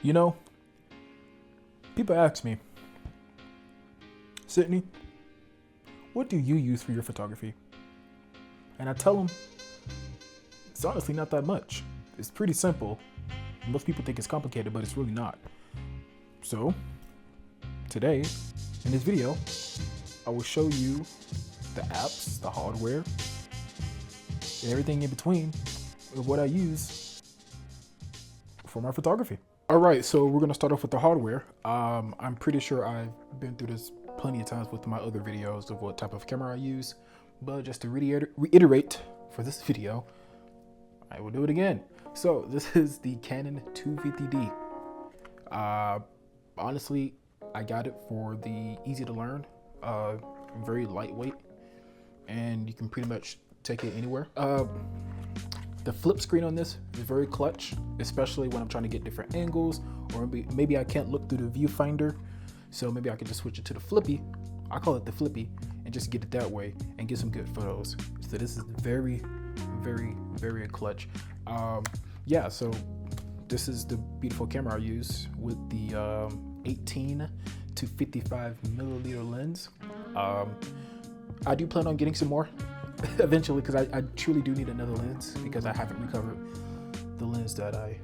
You know, people ask me, Sydney, what do you use for your photography? And I tell them, it's honestly not that much. It's pretty simple. Most people think it's complicated, but it's really not. So, today, in this video, I will show you the apps, the hardware, and everything in between of what I use for my photography. All right, so we're gonna start off with the hardware. I'm pretty sure I've been through this plenty of times with my other videos of what type of camera I use, but just to reiterate for this video, I will do it again. So this is the Canon 250D. Honestly, I got it for the easy to learn, very lightweight, and you can pretty much take it anywhere. The flip screen on this is very clutch, especially when I'm trying to get different angles, or maybe I can't look through the viewfinder, so maybe I can just switch it to the flippy. I call it the flippy, and just get it that way and get some good photos. So this is very, very, very clutch. Yeah, so this is the beautiful camera I use with the 18 to 55 milliliter lens. I do plan on getting some more eventually, because I truly do need another lens, because I haven't recovered the lens that I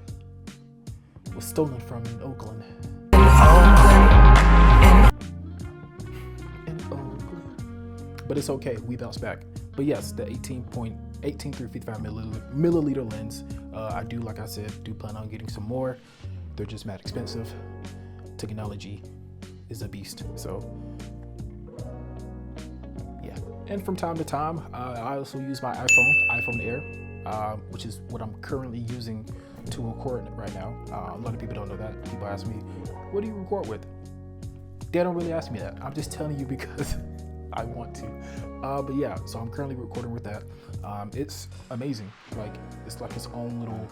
was stolen from in Oakland. But it's okay, we bounce back. But yes, the 18 through 55 milliliter lens. I do, like I said, do plan on getting some more. They're just mad expensive. Technology is a beast, so yeah. And from time to time, I also use my iPhone Air, which is what I'm currently using to record right now. A lot of people don't know that. People ask me, what do you record with? They don't really ask me that. I'm just telling you because I want to. But yeah, so I'm currently recording with that. It's amazing. Like, it's like its own little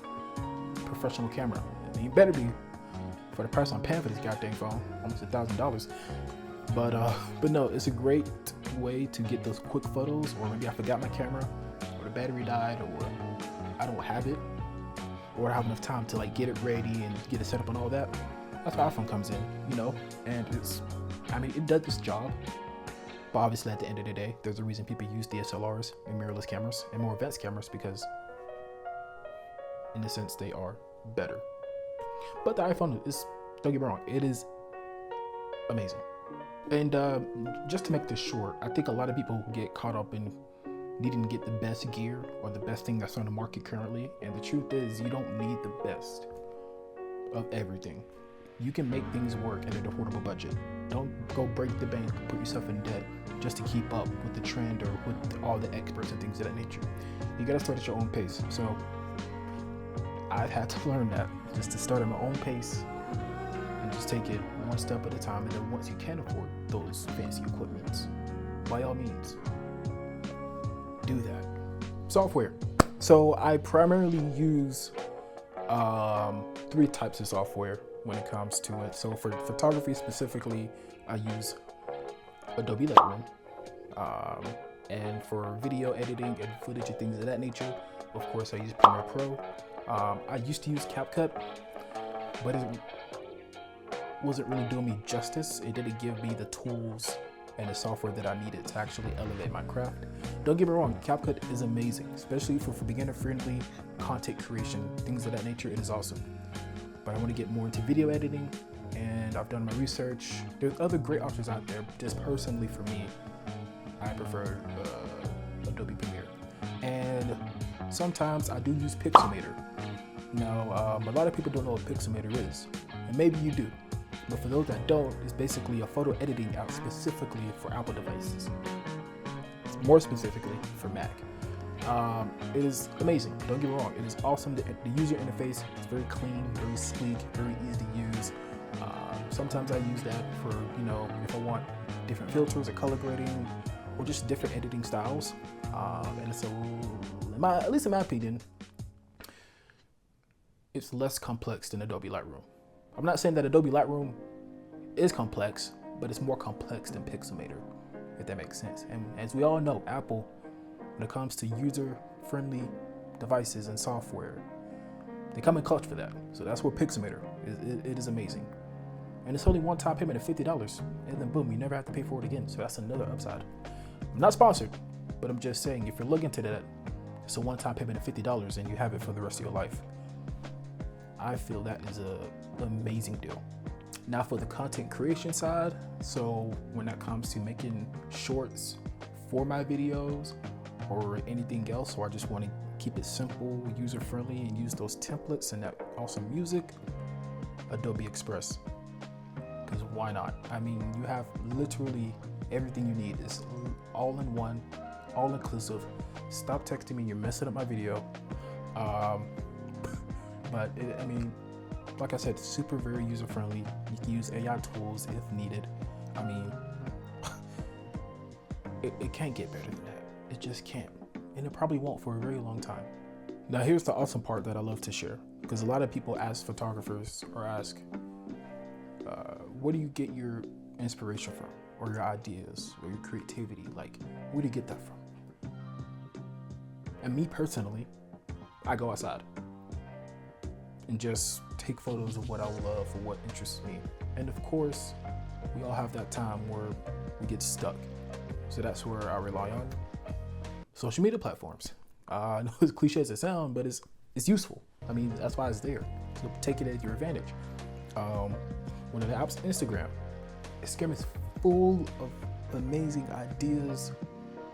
professional camera. And you better be, for the price I'm paying for this goddamn phone, almost $1,000. But no, it's a great way to get those quick photos, or maybe I forgot my camera, or the battery died, or I don't have it, or I don't have enough time to like get it ready and get it set up and all that. That's where iPhone comes in, you know. And it does this job. But obviously, at the end of the day, there's a reason people use DSLRs and mirrorless cameras and more advanced cameras, because in a sense they are better. But the iPhone is, don't get me wrong, it is amazing. And just to make this short, I think a lot of people get caught up in needing to get the best gear or the best thing that's on the market currently. And the truth is, you don't need the best of everything. You can make things work at an affordable budget. Don't go break the bank, put yourself in debt just to keep up with the trend or with all the experts and things of that nature. You gotta start at your own pace. So I've had to learn that, just to start at my own pace and just take it one step at a time. And then once you can afford those fancy equipments, by all means, do that. Software. So I primarily use 3 types of software when it comes to it. So for photography specifically, I use Adobe Lightroom, and for video editing and footage and things of that nature, of course, I use Premiere Pro. I used to use CapCut, but it wasn't really doing me justice. It didn't give me the tools and the software that I needed to actually elevate my craft. Don't get me wrong, CapCut is amazing, especially for beginner-friendly content creation, things of that nature. It is awesome. But I want to get more into video editing, and I've done my research. There's other great options out there. Just personally for me, I prefer Adobe Premiere. And sometimes I do use Pixelmator. Now, a lot of people don't know what Pixelmator is, and maybe you do. But for those that don't, it's basically a photo editing app specifically for Apple devices. More specifically for Mac. It is amazing, don't get me wrong, it is awesome. The user interface is very clean, very sleek, very easy to use. Sometimes I use that for, if I want different filters or color grading, or just different editing styles. And it's at least in my opinion, it's less complex than Adobe Lightroom. I'm not saying that Adobe Lightroom is complex, but it's more complex than Pixelmator, if that makes sense. And as we all know, Apple, when it comes to user-friendly devices and software, They come in clutch for that. So that's where Pixamator it is amazing. And it's only one-time payment of $50, and then boom, you never have to pay for it again. So that's another upside. I'm not sponsored, but I'm just saying, if you're looking to that, it's a one-time payment of $50 and you have it for the rest of your life. I feel that is an amazing deal. Now for the content creation side, so when it comes to making shorts for my videos or anything else, or I just want to keep it simple, user-friendly, and use those templates and that awesome music, Adobe Express. Because why not? I mean, you have literally everything you need. It's all in one, all inclusive. Stop texting me, you're messing up my video. But I mean, like I said, super very user-friendly. You can use AI tools if needed. I mean, it can't get better than that. It just can't. And it probably won't for a very long time. Now here's the awesome part that I love to share, because a lot of people ask photographers or ask, where do you get your inspiration from, or your ideas, or your creativity? Like, where do you get that from? And me personally, I go outside and just take photos of what I love or what interests me. And of course, we all have that time where we get stuck. So that's where I rely on social media platforms. I know it's cliche as it sounds, but it's useful. I mean, that's why it's there. So take it at your advantage. One of the apps, Instagram. Instagram is full of amazing ideas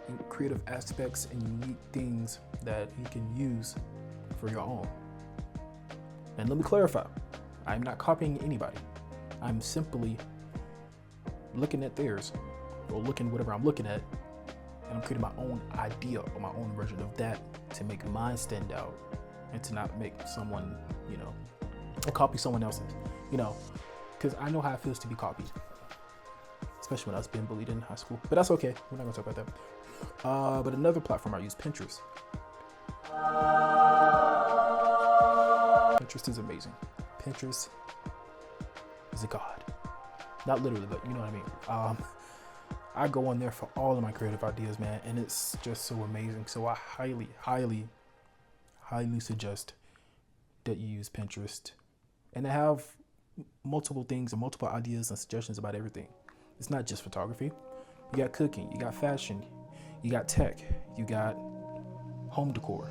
and creative aspects and unique things that you can use for your own. And let me clarify, I'm not copying anybody. I'm simply looking at theirs, or looking whatever I'm looking at, and I'm creating my own idea or my own version of that to make mine stand out and to not make someone, or copy someone else's, because I know how it feels to be copied, especially when I was being bullied in high school. But that's okay. We're not gonna talk about that. But another platform I use, Pinterest. Pinterest is amazing. Pinterest is a god. Not literally, but you know what I mean. I go on there for all of my creative ideas, man, and it's just so amazing. So I highly, highly, highly suggest that you use Pinterest. And they have multiple things and multiple ideas and suggestions about everything. It's not just photography. You got cooking, you got fashion, you got tech, you got home decor.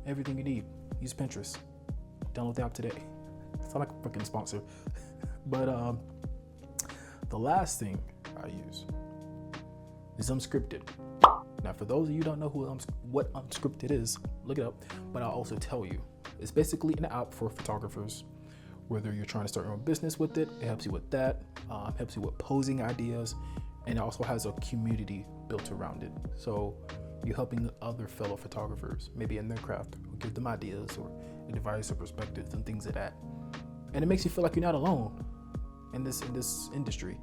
Everything you need, use Pinterest. Download the app today. It's not like a freaking sponsor. But the last thing I use is Unscripted. Now, for those of you who don't know what Unscripted is, look it up. But I'll also tell you, it's basically an app for photographers. Whether you're trying to start your own business with it, it helps you with that. Helps you with posing ideas, and it also has a community built around it. So you're helping other fellow photographers, maybe in their craft, or give them ideas or advice or perspectives and things of that. And it makes you feel like you're not alone in this industry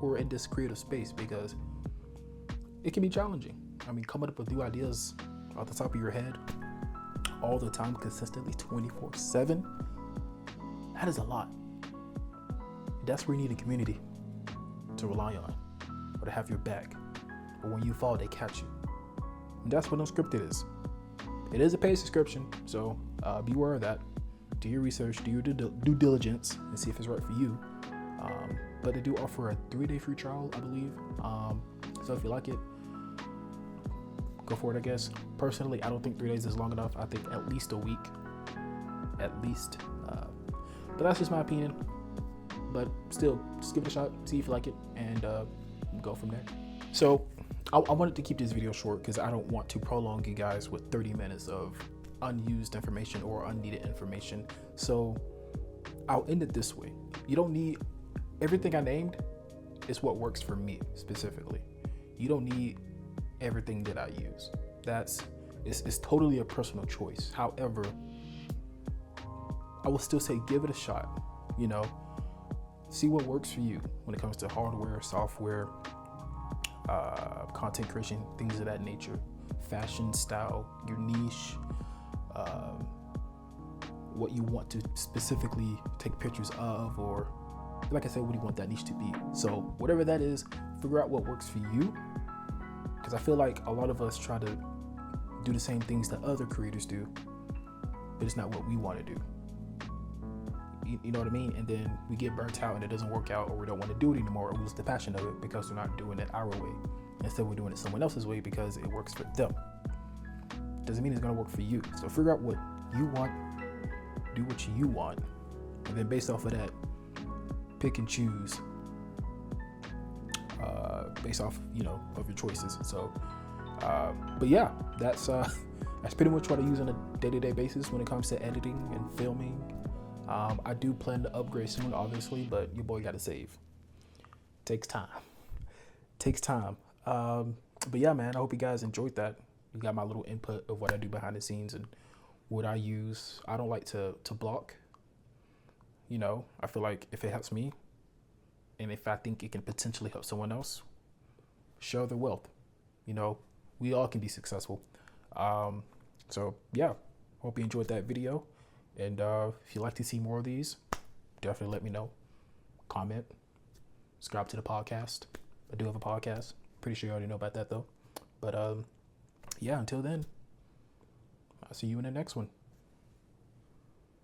or in this creative space, because it can be challenging. I mean, coming up with new ideas off the top of your head all the time, consistently, 24/7, that is a lot. That's where you need a community to rely on, or to have your back, or when you fall, they catch you. And that's what Unscripted is. It is a paid subscription, so be aware of that. Do your research, do your due diligence, and see if it's right for you. But they do offer a 3-day free trial, I believe. So if you like it, go for it, I guess. Personally, I don't think 3 days is long enough. I think at least a week, at least. But that's just my opinion. But still, just give it a shot, see if you like it, and go from there. So I wanted to keep this video short because I don't want to prolong you guys with 30 minutes of unused information or unneeded information. So I'll end it this way. You don't need everything I named is what works for me specifically. You don't need everything that I use. It's totally a personal choice. However, I will still say give it a shot. See what works for you when it comes to hardware, software, content creation, things of that nature, fashion, style, your niche, what you want to specifically take pictures of, or like I said, what do you want that niche to be? So whatever that is, figure out what works for you, because I feel like a lot of us try to do the same things that other creators do, but it's not what we want to do. You know what I mean? And then we get burnt out and it doesn't work out, or we don't want to do it anymore, or we lose the passion of it because we're not doing it our way. Instead, we're doing it someone else's way because it works for them. Doesn't mean it's going to work for you. So figure out what you want, do what you want, and then based off of that, pick and choose based off, of your choices. So, but yeah, that's pretty much what I use on a day-to-day basis when it comes to editing and filming. I do plan to upgrade soon, obviously, but your boy got to save. Takes time. But yeah, man, I hope you guys enjoyed that. You got my little input of what I do behind the scenes and what I use. I don't like to block. I feel like if it helps me, and if I think it can potentially help someone else, share the wealth. We all can be successful. So yeah, hope you enjoyed that video. And if you'd like to see more of these, definitely let me know. Comment, subscribe to the podcast. I do have a podcast. Pretty sure you already know about that though. But yeah, until then, I'll see you in the next one.